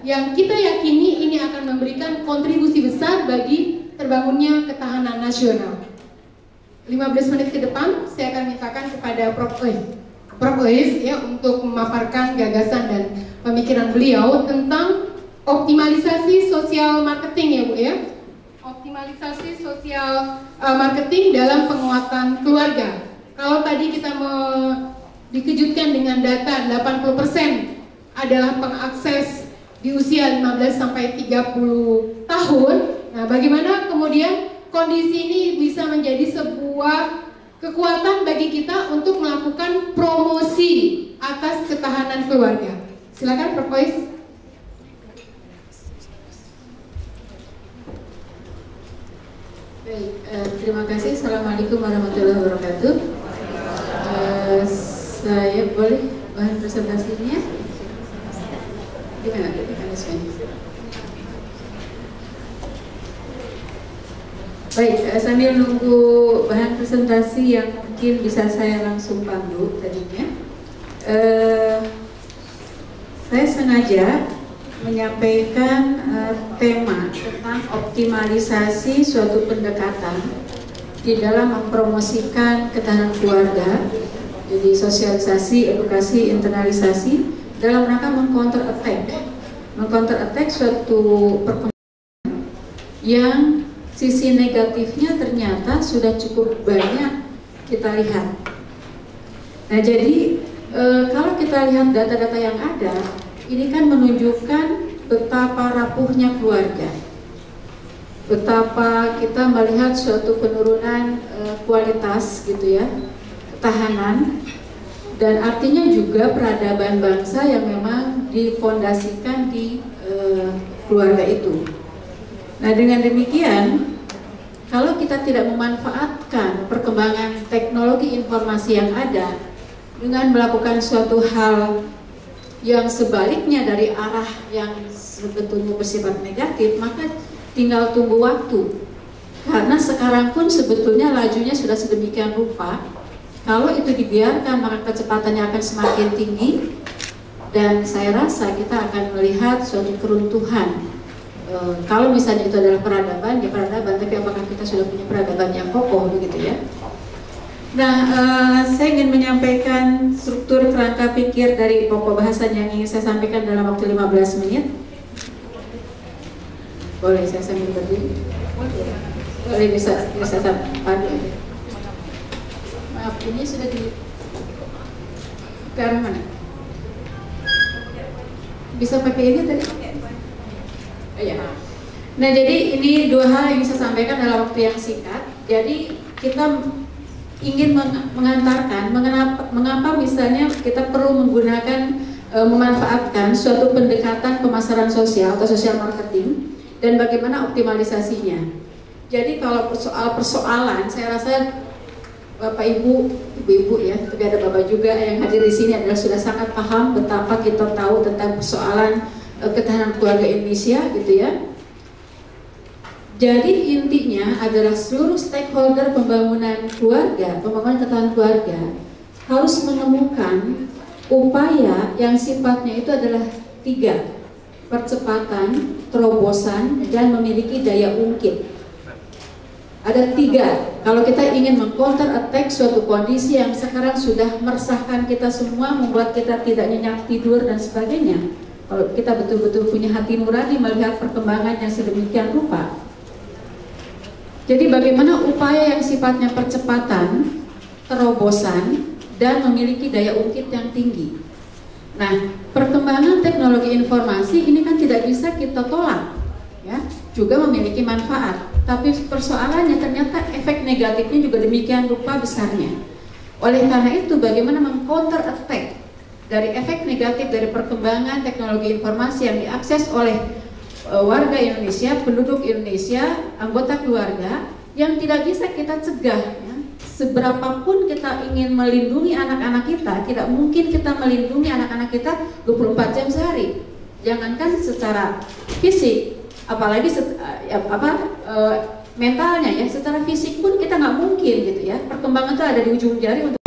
yang kita yakini ini akan memberikan kontribusi besar bagi terbangunnya ketahanan nasional. 15 menit ke depan saya akan mintakan kepada Prof. Ois ya untuk memaparkan gagasan dan pemikiran beliau tentang optimalisasi sosial marketing ya Bu ya. Optimalisasi sosial marketing dalam penguatan keluarga. Kalau tadi kita dikejutkan dengan data 80% adalah pengakses di usia 15 sampai 30 tahun. Nah, bagaimana kemudian kondisi ini bisa menjadi sebuah kekuatan bagi kita untuk melakukan promosi atas ketahanan keluarga. Silakan Prof. Ois. Baik, terima kasih. Assalamualaikum warahmatullahi wabarakatuh. Saya boleh bahan presentasinya? Gimana mekanismenya? Baik, sambil nunggu bahan presentasi yang mungkin bisa saya langsung pandu tadinya, saya sengaja menyampaikan tema tentang optimalisasi suatu pendekatan di dalam mempromosikan ketahanan keluarga, jadi sosialisasi, edukasi, internalisasi dalam rangka mengcounter attack suatu perkembangan yang sisi negatifnya ternyata sudah cukup banyak kita lihat. Nah, jadi kalau kita lihat data-data yang ada, ini kan menunjukkan betapa rapuhnya keluarga, betapa kita melihat suatu penurunan kualitas gitu ya, ketahanan, dan artinya juga peradaban bangsa yang memang difondasikan di keluarga itu. Nah, dengan demikian, kalau kita tidak memanfaatkan perkembangan teknologi informasi yang ada dengan melakukan suatu hal yang sebaliknya dari arah yang sebetulnya bersifat negatif, maka tinggal tunggu waktu. Karena sekarang pun sebetulnya lajunya sudah sedemikian rupa, kalau itu dibiarkan maka kecepatannya akan semakin tinggi, dan saya rasa kita akan melihat suatu keruntuhan. Kalau misalnya itu adalah peradaban, ya peradaban, tapi apakah kita sudah punya peradaban yang kokoh begitu ya? Nah, saya ingin menyampaikan struktur kerangka pikir dari pokok bahasan yang ingin saya sampaikan dalam waktu 15 menit. Boleh saya sambil berdiri? Boleh, bisa padu. Maaf, ini sudah di ke arah mana? Bisa pakai ini tadi? Ya. Nah, jadi ini dua hal yang saya sampaikan dalam waktu yang singkat. Jadi kita ingin mengantarkan mengapa misalnya kita perlu menggunakan memanfaatkan suatu pendekatan pemasaran sosial atau social marketing dan bagaimana optimalisasinya. Jadi kalau persoalan, saya rasa Bapak Ibu, Ibu-ibu ya, tapi ada Bapak juga yang hadir di sini adalah sudah sangat paham betapa kita tahu tentang persoalan ketahanan keluarga Indonesia gitu ya. Jadi intinya adalah seluruh stakeholder pembangunan keluarga, pembangunan ketahanan keluarga harus menemukan upaya yang sifatnya itu adalah 3: percepatan, terobosan, dan memiliki daya ungkit. Ada 3. Kalau kita ingin meng-counter attack suatu kondisi yang sekarang sudah meresahkan kita semua, membuat kita tidak nyenyak tidur dan sebagainya. Kalau kita betul-betul punya hati nurani melihat perkembangan yang sedemikian rupa. Jadi bagaimana upaya yang sifatnya percepatan, terobosan, dan memiliki daya ungkit yang tinggi. Nah, perkembangan teknologi informasi ini kan tidak bisa kita tolak, ya, juga memiliki manfaat. Tapi persoalannya ternyata efek negatifnya juga demikian rupa besarnya. Oleh karena itu, bagaimana meng-counter attack dari efek negatif dari perkembangan teknologi informasi yang diakses oleh warga Indonesia, penduduk Indonesia, anggota keluarga, yang tidak bisa kita cegah ya. Seberapapun kita ingin melindungi anak-anak kita, tidak mungkin kita melindungi anak-anak kita 24 jam sehari. Jangankan secara fisik, apalagi mentalnya ya, secara fisik pun kita nggak mungkin gitu ya. Perkembangan itu ada di ujung jari untuk